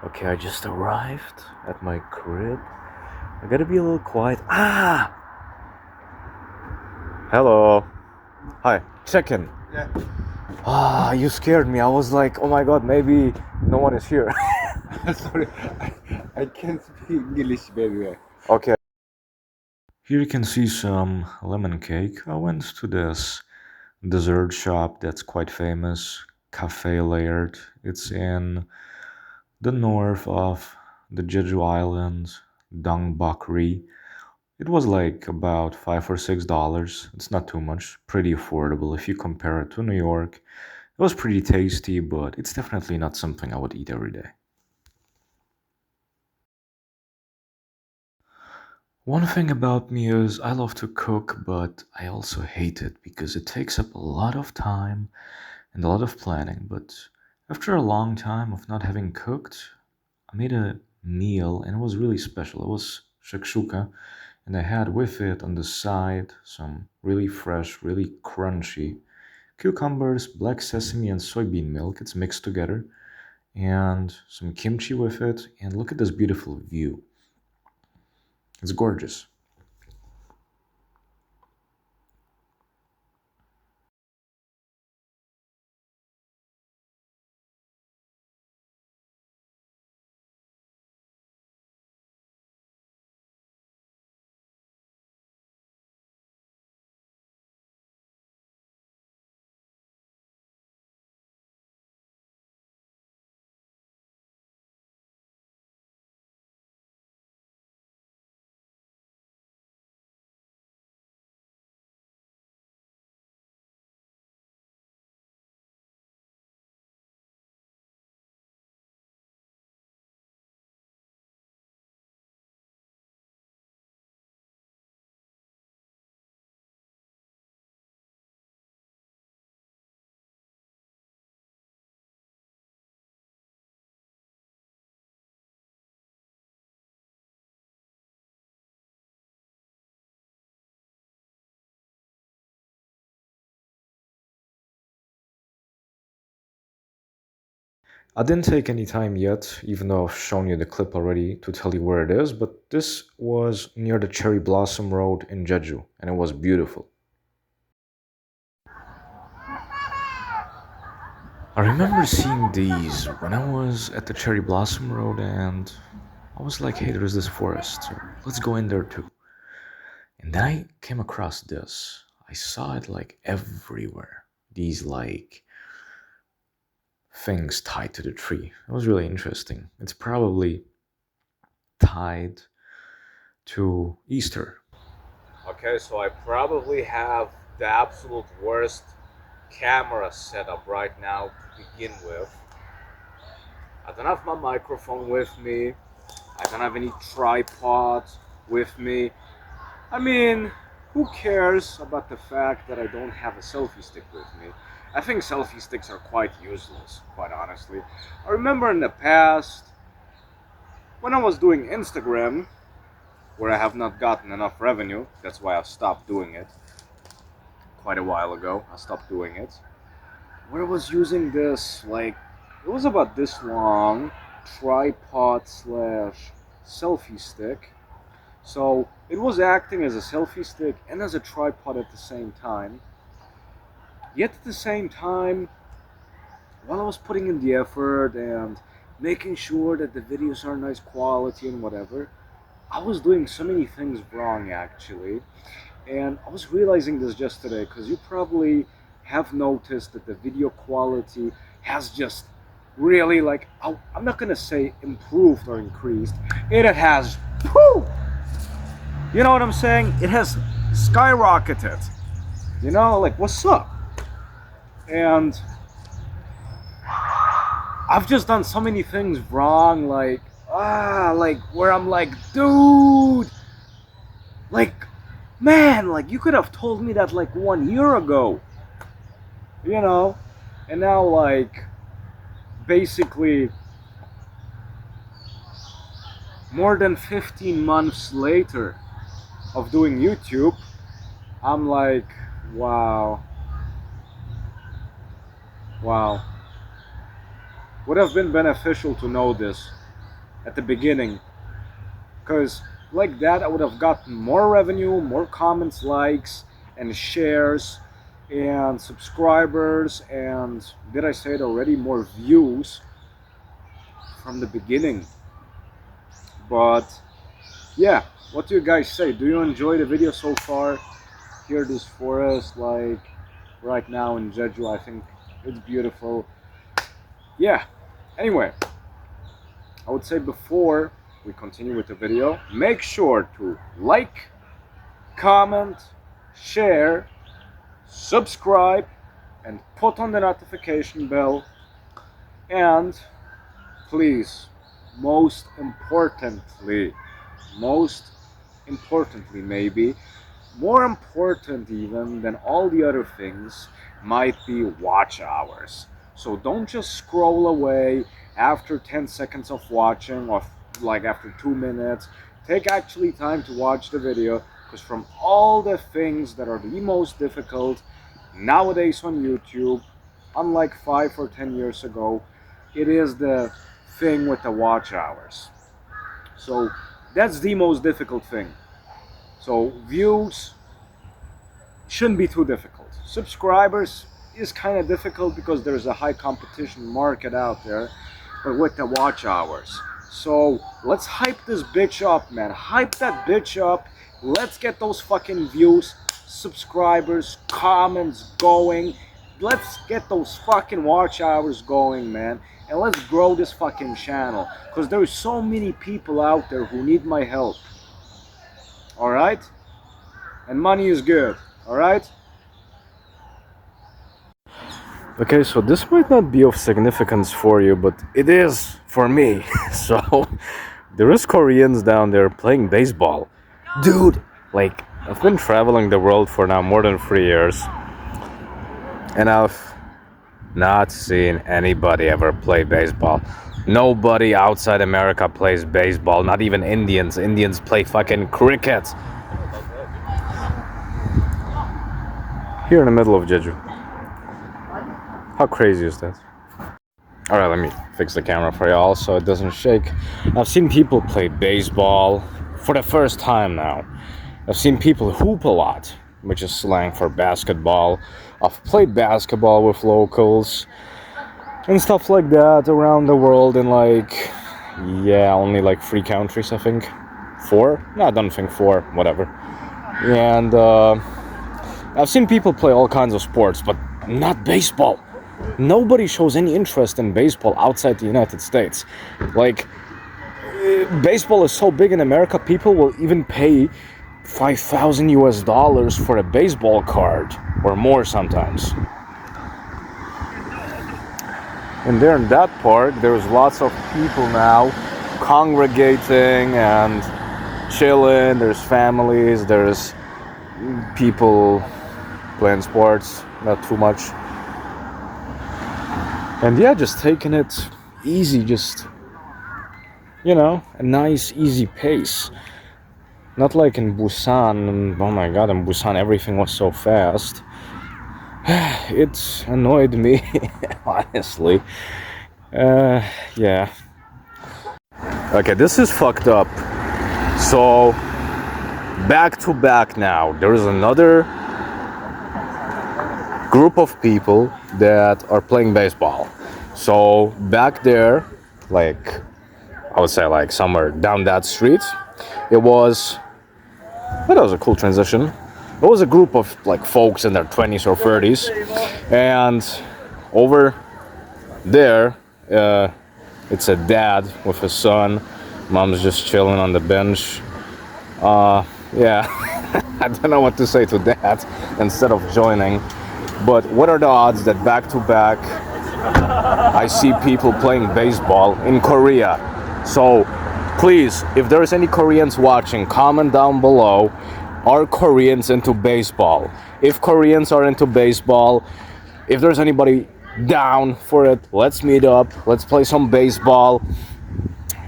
Okay, I just arrived at my crib. I gotta be a little quiet. Ah! Hello. Hi. Check in. Yeah. Ah, you scared me. I was like, oh my god, maybe no one is here. Sorry, I can't speak English very well. Okay. Here you can see some lemon cake. I went to this dessert shop that's quite famous, Cafe Layered. It's in the north of the Jeju Island, Dongbakri. It was like about $5 or $6. It's not too much, pretty affordable if you compare it to New York. It was pretty tasty, but it's definitely not something I would eat every day. One thing about me is I love to cook, but I also hate it because it takes up a lot of time and a lot of planning. But after a long time of not having cooked, I made a meal and it was really special. It was shakshuka, and I had with it on the side some really fresh, really crunchy cucumbers, black sesame, and soybean milk. It's mixed together, and some kimchi with it. And look at this beautiful view. It's gorgeous. I didn't take any time yet, even though I've shown you the clip already, to tell you where it is, but this was near the Cherry Blossom Road in Jeju, and it was beautiful. I remember seeing these when I was at the Cherry Blossom Road, and I was like, hey, there's this forest, so let's go in there too. And then I came across this. I saw it like everywhere. These like things tied to the tree. It was really interesting. It's probably tied to Easter. Okay, so I probably have the absolute worst camera setup right now to begin with. I don't have my microphone with me. I don't have any tripod with me. I mean, who cares about the fact that I don't have a selfie stick with me? I think selfie sticks are quite useless, quite honestly. I remember in the past, when I was doing Instagram, where I have not gotten enough revenue, that's why I stopped doing it quite a while ago. I stopped doing it. Where I was using this, like, it was about this long tripod slash selfie stick. So it was acting as a selfie stick and as a tripod at the same time. Yet at the same time, while I was putting in the effort and making sure that the videos are nice quality and whatever, I was doing so many things wrong actually. And I was realizing this just today because you probably have noticed that the video quality has just really like, I'm not gonna say improved or increased. It has, whew, you know what I'm saying? It has skyrocketed. You know, like what's up? And I've just done so many things wrong, like where I'm like, dude, like, man, like you could have told me that like 1 year ago, you know, and now like basically more than 15 months later of doing YouTube, I'm like, wow, wow. Would have been beneficial to know this at the beginning, because like that I would have gotten more revenue, more comments, likes, and shares, and subscribers, and did I say it already, more views from the beginning. But yeah, what do you guys say? Do you enjoy the video so far? Here, this forest, like right now in Jeju, I think it's beautiful. Yeah, anyway, I would say before we continue with the video, make sure to like, comment, share, subscribe, and put on the notification bell. And please, most importantly, maybe, more important even than all the other things, might be watch hours. So don't just scroll away after 10 seconds of watching, or like after 2 minutes. Take actually time to watch the video, because from all the things that are the most difficult nowadays on YouTube, unlike 5 or 10 years ago, it is the thing with the watch hours. So that's the most difficult thing. So views shouldn't be too difficult. Subscribers is kind of difficult because there's a high competition market out there, but with the watch hours. So let's hype this bitch up, man. Hype that bitch up. Let's get those fucking views, subscribers, comments going. Let's get those fucking watch hours going, man. And let's grow this fucking channel, because there's so many people out there who need my help. Alright? And money is good. Alright? Okay, so this might not be of significance for you, but it is for me. So, there is Koreans down there playing baseball. Dude, like, I've been traveling the world for now more than 3 years, and I've not seen anybody ever play baseball. Nobody outside America plays baseball, not even Indians. Indians play fucking cricket. Here in the middle of Jeju. How crazy is that? Alright, let me fix the camera for y'all so it doesn't shake. I've seen people play baseball for the first time now. I've seen people hoop a lot, which is slang for basketball. I've played basketball with locals and stuff like that around the world in like, yeah, only like 3 countries, I think. 4? No, I don't think 4, whatever. And I've seen people play all kinds of sports, but not baseball. Nobody shows any interest in baseball outside the United States. Like, baseball is so big in America, people will even pay $5,000 for a baseball card, or more sometimes. And there in that park, there's lots of people now congregating and chilling. There's families, there's people playing sports, not too much. And yeah, just taking it easy, just, you know, a nice, easy pace. Not like in Busan. Oh my god, in Busan everything was so fast. It annoyed me, honestly. Yeah. Okay, this is fucked up. So, back to back now, there is another group of people that are playing baseball. So, back there, like, I would say like somewhere down that street, it was, that was a cool transition. It was a group of like folks in their 20s or 30s, and over there, it's a dad with his son. Mom's just chilling on the bench. Yeah, I don't know what to say to that instead of joining. But what are the odds that back to back I see people playing baseball in Korea? So please, if there's any Koreans watching, comment down below. Are Koreans into baseball? If Koreans are into baseball, if there's anybody down for it, let's meet up. Let's play some baseball.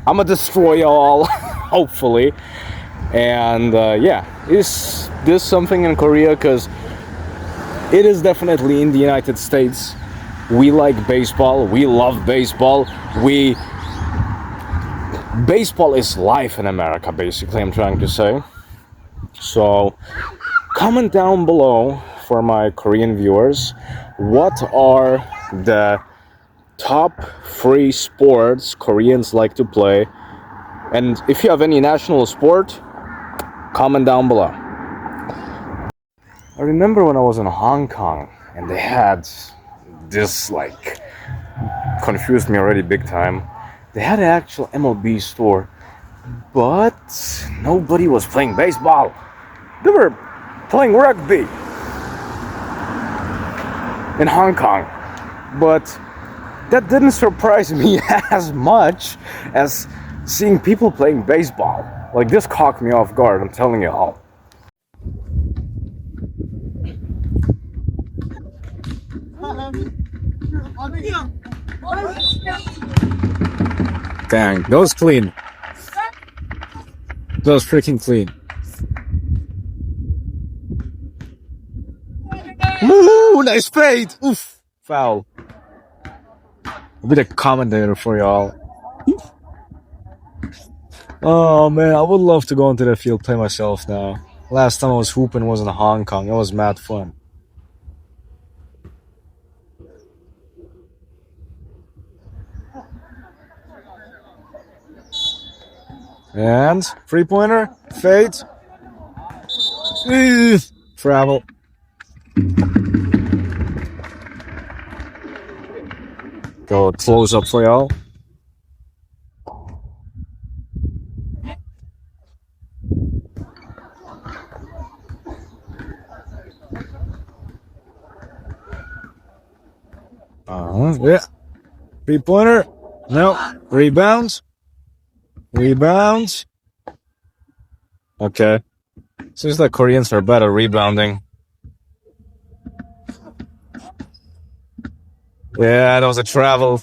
I'm gonna destroy y'all, hopefully. And yeah, is this something in Korea? Because it is definitely in the United States. We like baseball. We love baseball. We baseball is life in America, basically, I'm trying to say. So, comment down below for my Korean viewers, what are the top 3 sports Koreans like to play? And if you have any national sport, comment down below. I remember when I was in Hong Kong and they had this, like, confused me already big time. They had an actual MLB store, but nobody was playing baseball. They were playing rugby in Hong Kong. But that didn't surprise me as much as seeing people playing baseball. Like, this caught me off guard, I'm telling you all. Dang, that was clean. That was freaking clean. Ooh, nice fade. Oof, foul. I'll be the commentator for y'all. Oh man, I would love to go into the field, play myself now. Last time I was hooping was in Hong Kong. It was mad fun. And 3-pointer, fade, travel. Go close up for y'all. Yeah. 3-pointer. No. Rebounds. Rebounds. Okay. Seems like Koreans are better rebounding. Yeah, that was a travel.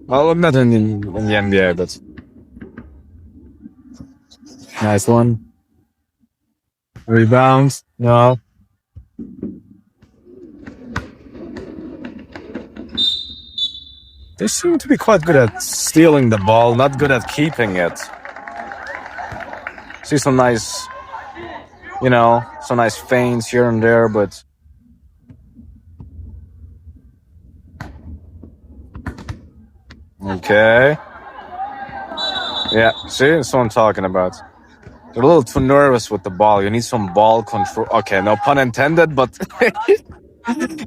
Well, not in the NBA, but nice one. Rebounds. No. They seem to be quite good at stealing the ball, not good at keeping it. See some nice, some nice feints here and there, but okay. Yeah, see, that's what I'm talking about. They're a little too nervous with the ball. You need some ball control. Okay, no pun intended, but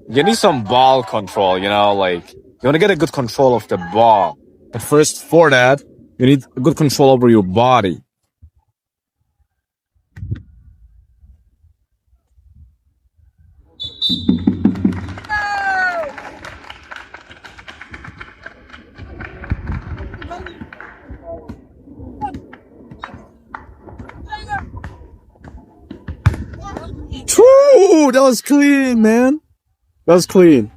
you need some ball control, like you want to get a good control of the ball. But first, for that, you need a good control over your body. True, that was clean, man. That was clean.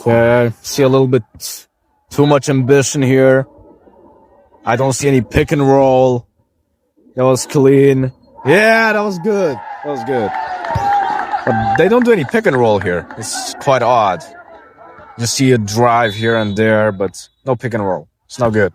Okay, see a little bit too much ambition here. I don't see any pick and roll. That was clean. Yeah, that was good. That was good. But they don't do any pick and roll here. It's quite odd. Just see a drive here and there, but no pick and roll. It's not good.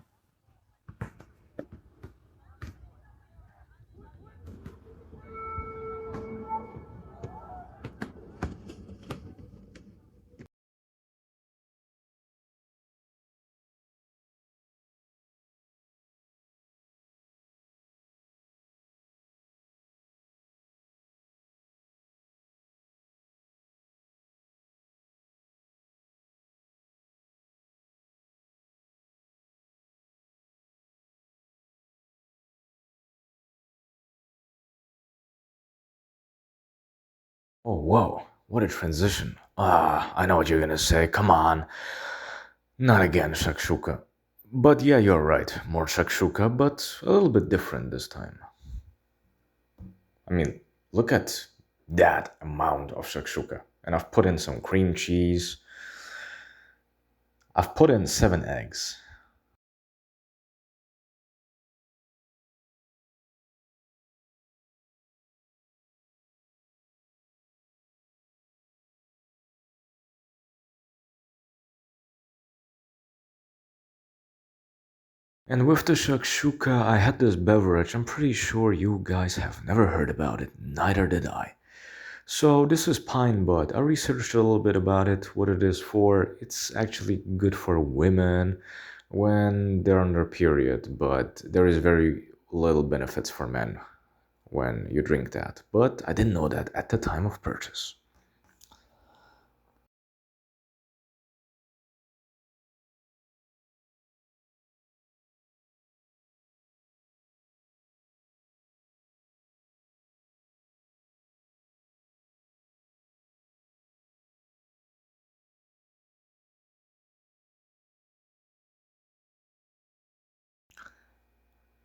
Oh, whoa. What a transition. I know what you're gonna say. Come on. Not again, shakshuka. But yeah, you're right. More shakshuka, but a little bit different this time. I mean, look at that amount of shakshuka. And I've put in some cream cheese. I've put in 7 eggs. And with the shakshuka, I had this beverage. I'm pretty sure you guys have never heard about it. Neither did I. So this is pine bud. I researched a little bit about it, what it is for. It's actually good for women when they're on their period, but there is very little benefits for men when you drink that. But I didn't know that at the time of purchase.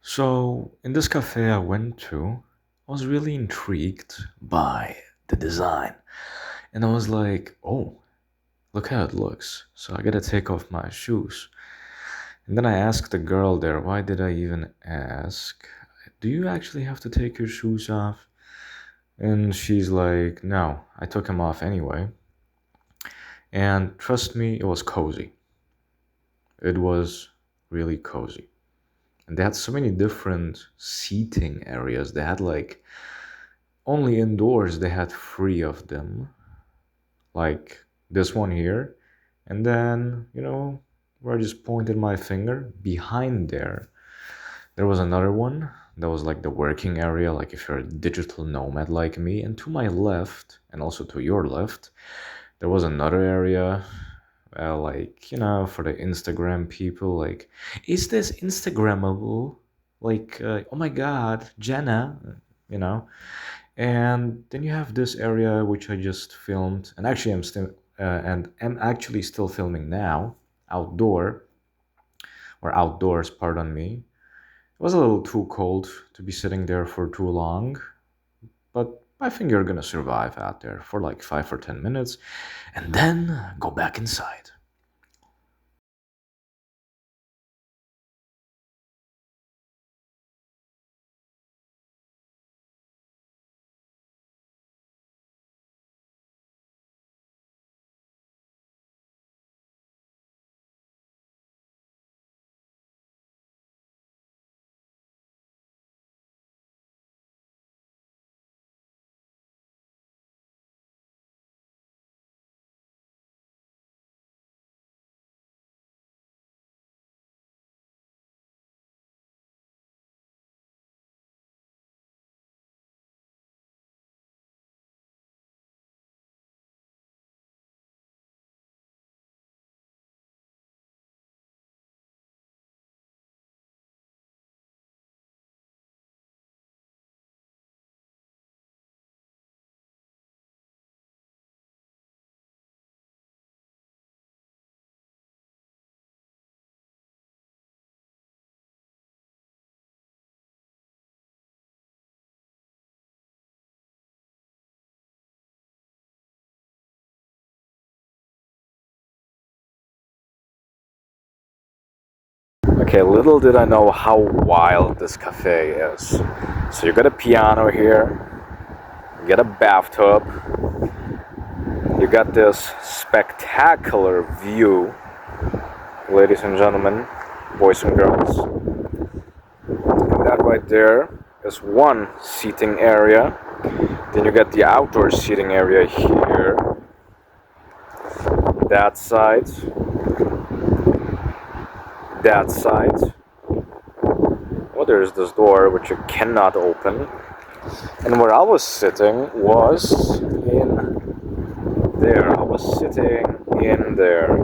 So, in this cafe I went to, I was really intrigued by the design. And I was like, oh, look how it looks. So I gotta take off my shoes. And then I asked the girl there, why did I even ask? Do you actually have to take your shoes off? And she's like, no, I took them off anyway. And trust me, it was cozy. It was really cozy. And they had so many different seating areas. They had like only indoors, they had three of them. Like this one here. And then, where I just pointed my finger behind there was another one that was like the working area, like if you're a digital nomad like me. And to my left, and also to your left, there was another area, like, for the Instagram people, like, is this Instagrammable? Like, oh my God, Jenna, you know? And then you have this area which I just filmed, and actually I'm actually still filming now, outdoors, pardon me. It was a little too cold to be sitting there for too long, but I think you're gonna survive out there for like 5 or 10 minutes and then go back inside. Okay, little did I know how wild this cafe is. So you got a piano here, you got a bathtub, you got this spectacular view, ladies and gentlemen, boys and girls. And that right there is one seating area. Then you got the outdoor seating area here, that side, that side. Oh, there's this door which you cannot open. And where I was sitting was in there. I was sitting in there.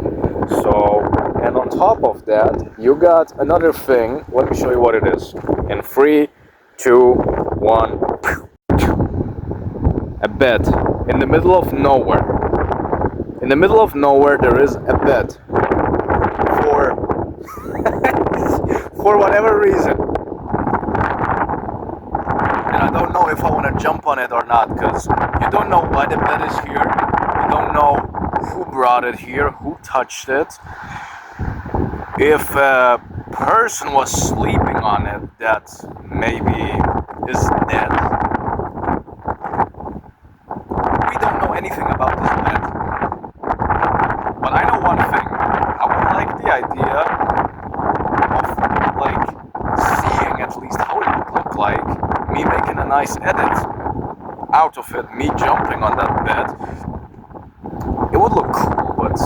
So, and on top of that, you got another thing. Let me show you what it is. In 3, 2, 1. A bed in the middle of nowhere. In the middle of nowhere, there is a bed for for whatever reason. And I don't know if I want to jump on it or not, because you don't know why the bed is here. You don't know who brought it here, who touched it. If a person was sleeping on it that maybe is dead. We don't know anything about this bed. But I know one thing. I would like the idea of like nice edit out of it, me jumping on that bed, it would look cool, but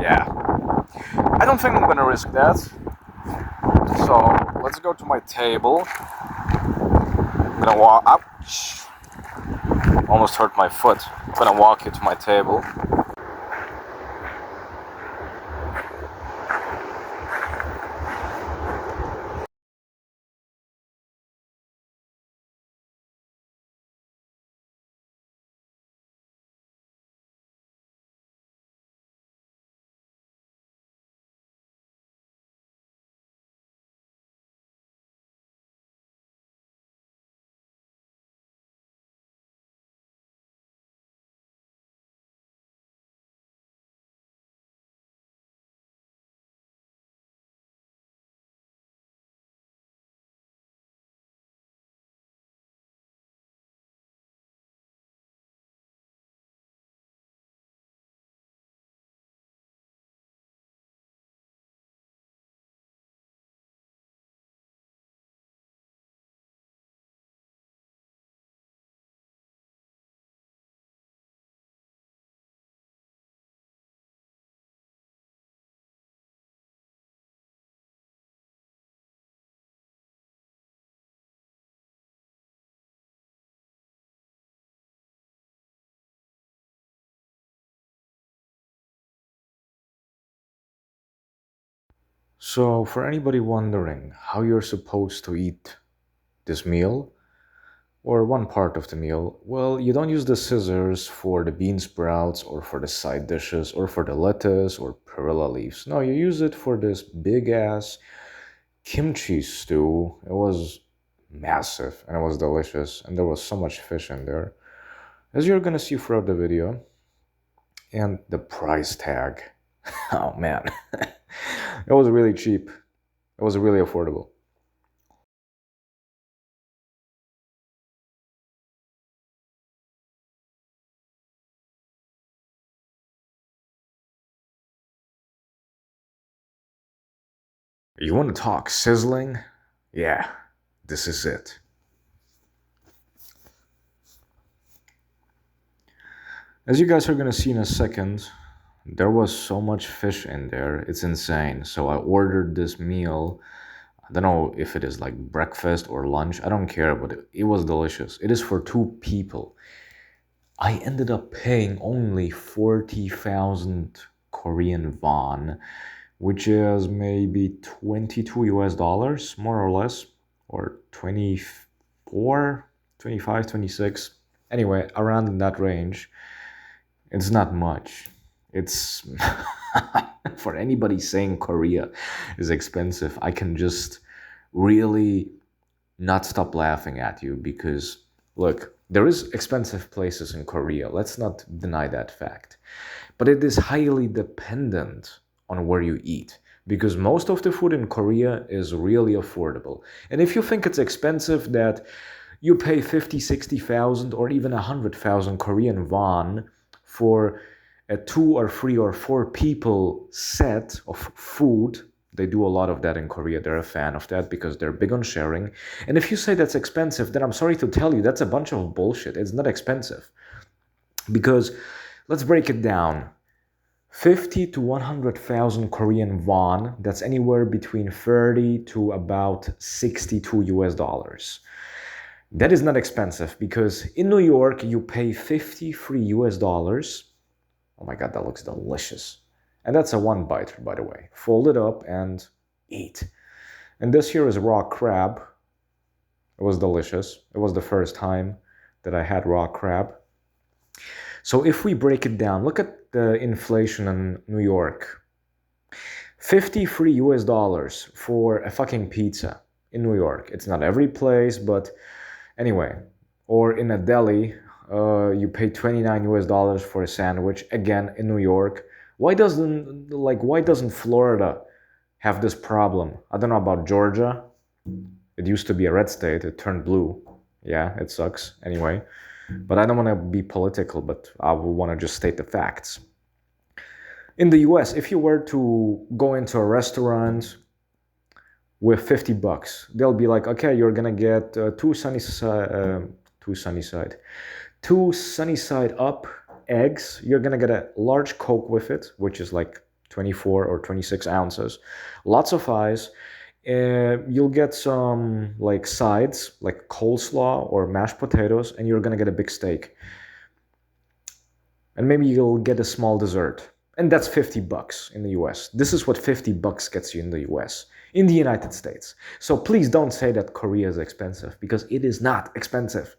yeah. I don't think I'm gonna risk that. So let's go to my table. I'm gonna walk up. Almost hurt my foot. I'm gonna walk you to my table. So, for anybody wondering how you're supposed to eat this meal, or one part of the meal, well, you don't use the scissors for the bean sprouts or for the side dishes or for the lettuce or perilla leaves. No, you use it for this big ass kimchi stew. It was massive and it was delicious, and there was so much fish in there, as you're gonna see throughout the video. And the price tag. Oh man. It was really cheap. It was really affordable. You want to talk sizzling? Yeah, this is it. As you guys are gonna see in a second, there was so much fish in there, it's insane. So I ordered this meal. I don't know if it is like breakfast or lunch, I don't care, but it was delicious. It is for 2 people. I ended up paying only 40,000 Korean won, which is maybe 22 US dollars, more or less, or 24, 25, 26. Anyway, around in that range. It's not much. It's for anybody saying Korea is expensive, I can just really not stop laughing at you, because look, there is expensive places in Korea. Let's not deny that fact. But it is highly dependent on where you eat, because most of the food in Korea is really affordable. And if you think it's expensive that you pay 50, 60,000 or even 100,000 Korean won for a 2 or 3 or 4 people set of food. They do a lot of that in Korea. They're a fan of that because they're big on sharing. And if you say that's expensive, then I'm sorry to tell you, that's a bunch of bullshit. It's not expensive. Because let's break it down. 50 to 100,000 Korean won, that's anywhere between 30 to about 62 US dollars. That is not expensive, because in New York you pay 53 US dollars. Oh my god, that looks delicious. And that's a one bite, by the way. Fold it up and eat. And this here is raw crab. It was delicious. It was the first time that I had raw crab. So if we break it down, look at the inflation in New York. 53 US dollars for a fucking pizza in New York. It's not every place, but anyway. Or in a deli, you pay 29 US dollars for a sandwich, again in New York. Why doesn't Florida have this problem? I don't know about Georgia. It used to be a red state, it turned blue. Yeah, it sucks. Anyway, but I don't want to be political, but I want to just state the facts. In the US, if you were to go into a restaurant with $50, they'll be like, okay, you're gonna get two sunny two sunny side. Two sunny side up eggs. You're gonna get a large Coke with it, which is like 24 or 26 ounces. Lots of eyes. You'll get some like sides, like coleslaw or mashed potatoes, and you're gonna get a big steak. And maybe you'll get a small dessert. And that's $50 in the US. This is what $50 gets you in the US, in the United States. So please don't say that Korea is expensive, because it is not expensive.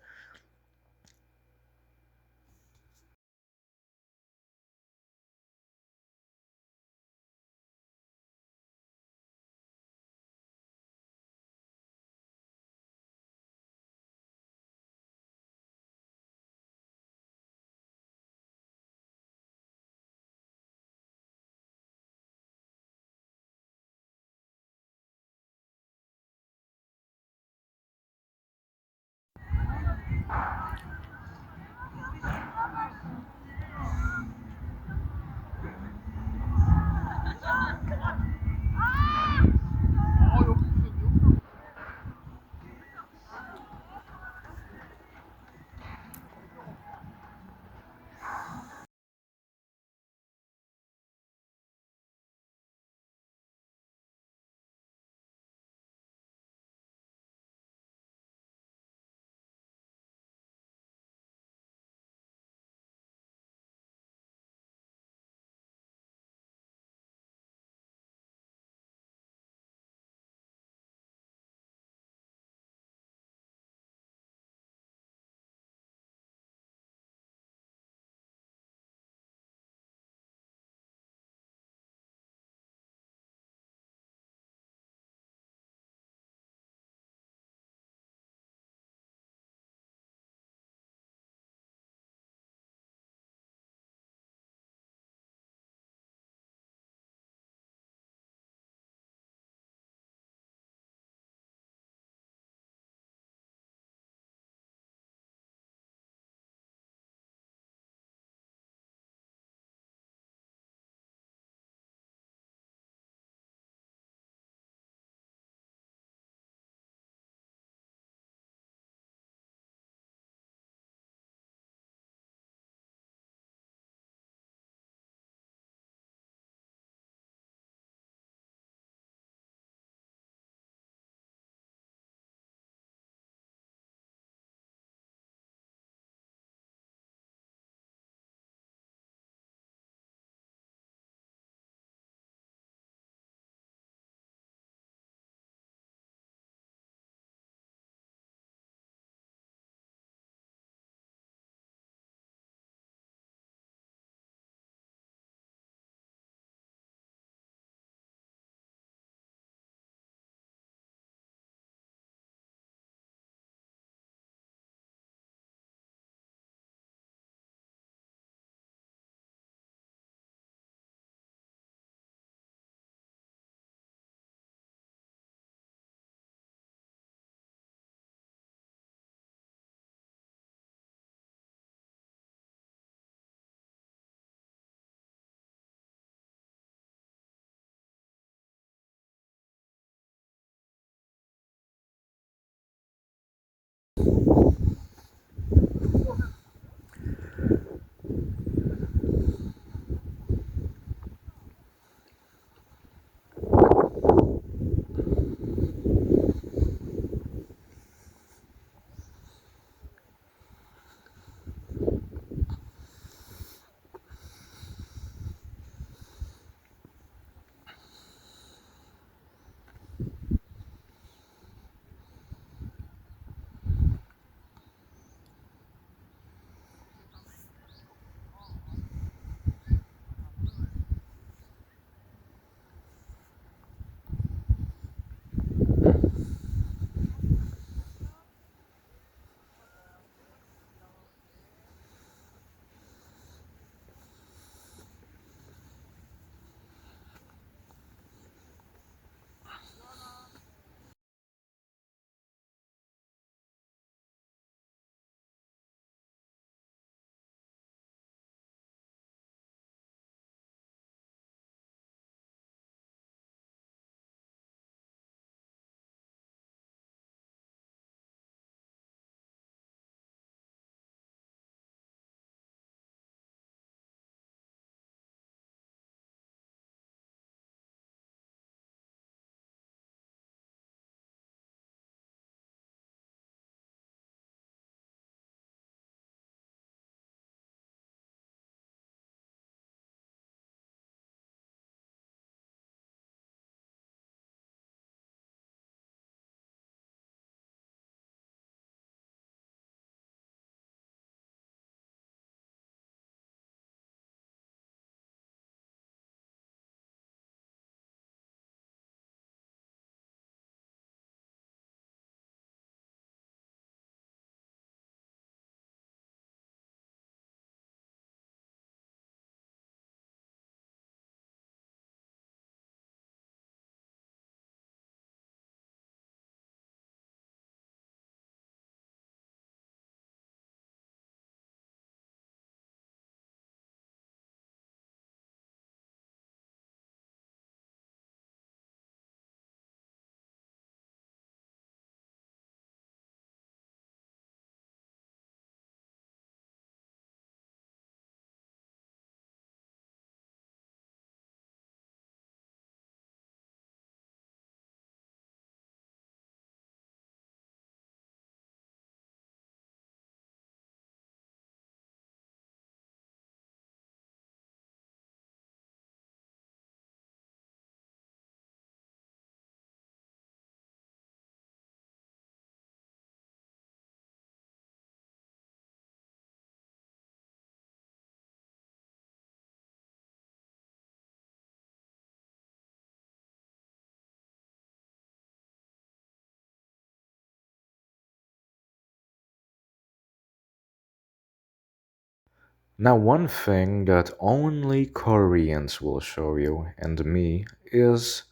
Now, one thing that only Koreans will show you and me is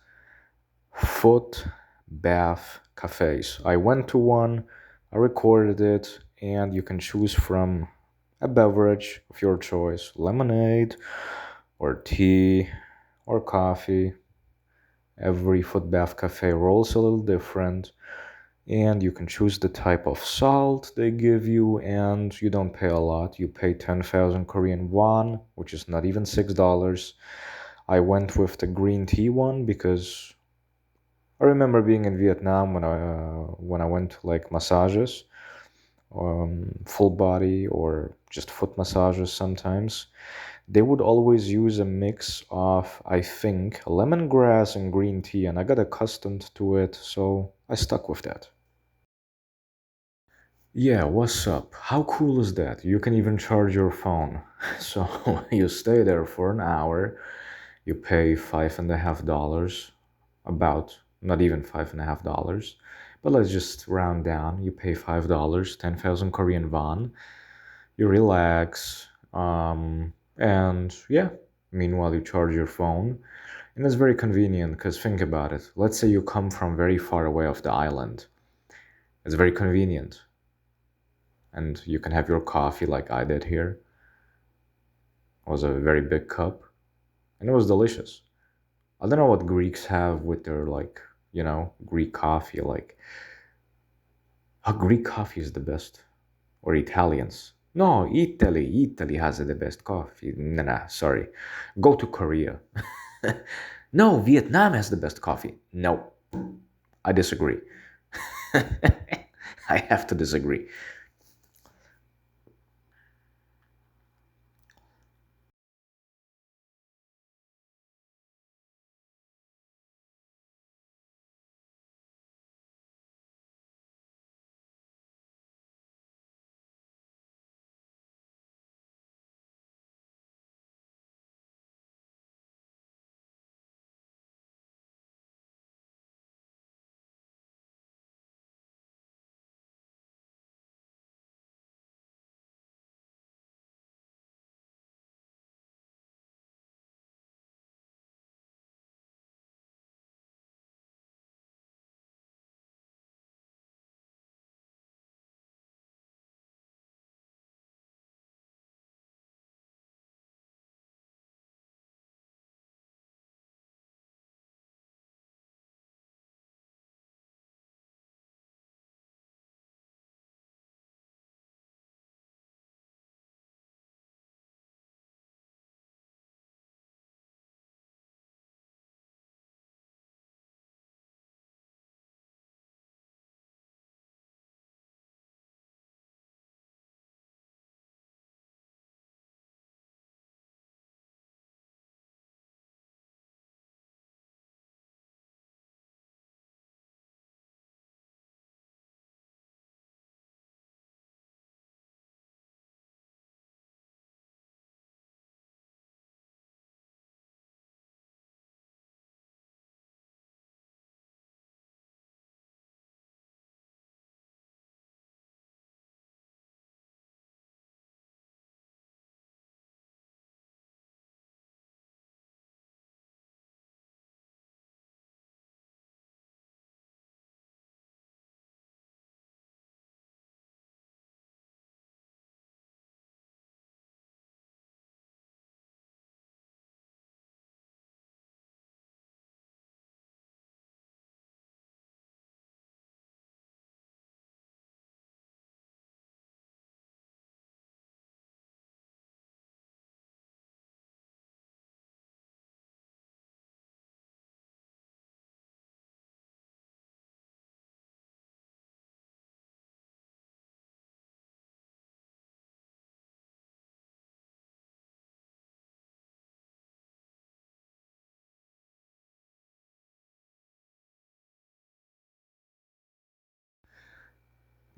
foot bath cafes. I went to one, I recorded it, and you can choose from a beverage of your choice: lemonade, or tea, or coffee. Every foot bath cafe rolls a little different, and you can choose the type of salt they give you, and you don't pay a lot. You pay 10,000 Korean won, which is not even $6. I went with the green tea one because I remember being in Vietnam when I went to like massages, full body or just foot massages sometimes. They would always use a mix of, I think, lemongrass and green tea, and I got accustomed to it, so I stuck with that. Yeah, what's up? How cool is that? You can even charge your phone. So you stay there for an hour, you pay $5.50, about not even $5.50, but let's just round down. You pay $5, 10,000 Korean won, you relax, and yeah, meanwhile, you charge your phone. And it's very convenient because think about it. Let's say you come from very far away off the island. It's very convenient, and you can have your coffee like I did here. It was a very big cup, and it was delicious. I don't know what Greeks have with their like, Greek coffee. Like, Greek coffee is the best, or Italians. No, Italy has the best coffee. Nah, sorry. Go to Korea. No, Vietnam has the best coffee. No, I disagree. I have to disagree.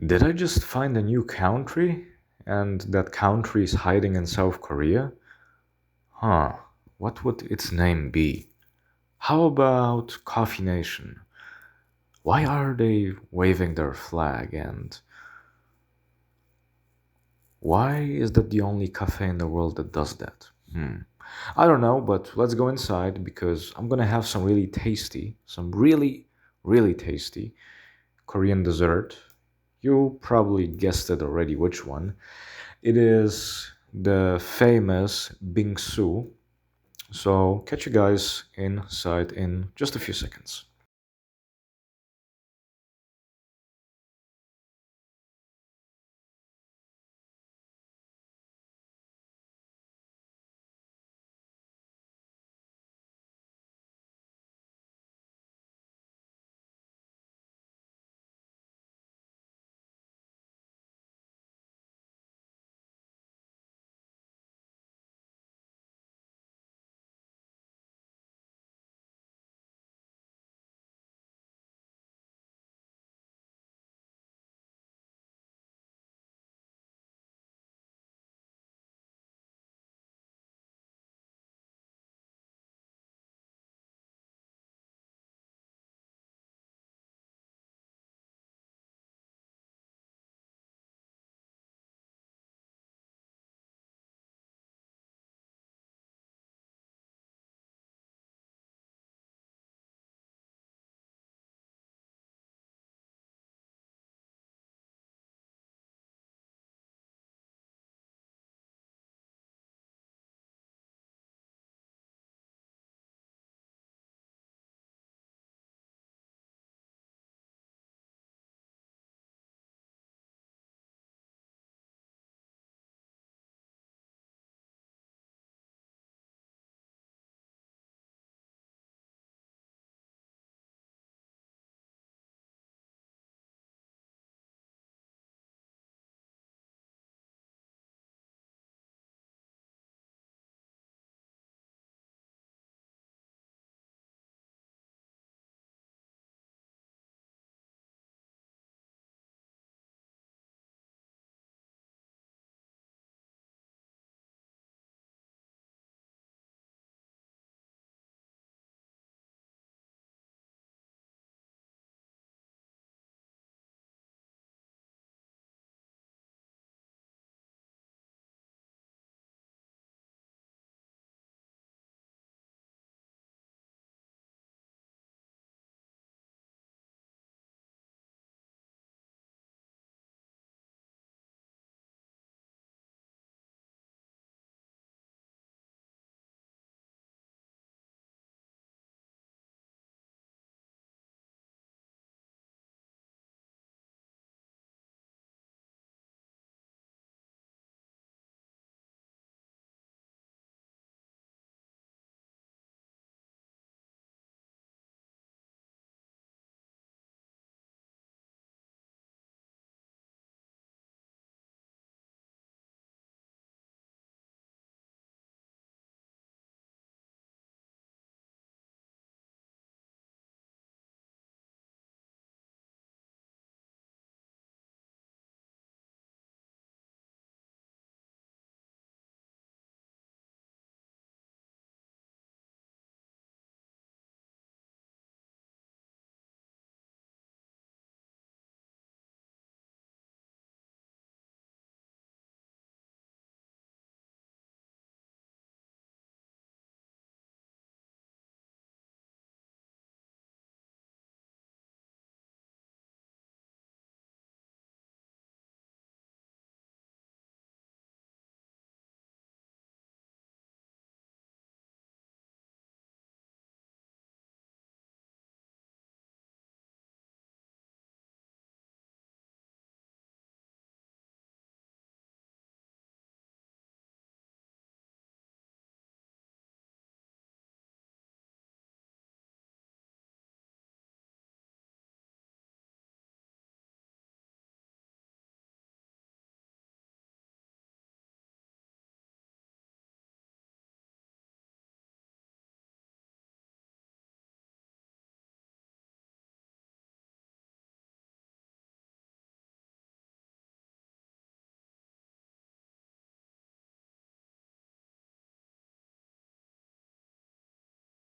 Did I just find a new country? And that country is hiding in South Korea? Huh, what would its name be? How about Coffee Nation? Why are they waving their flag? And Why is that the only cafe in the world that does that? I don't know, but let's go inside because I'm gonna have some really tasty, some really, really tasty Korean dessert. You probably guessed it already which one. It is the famous bingsu. So catch you guys inside in just a few seconds.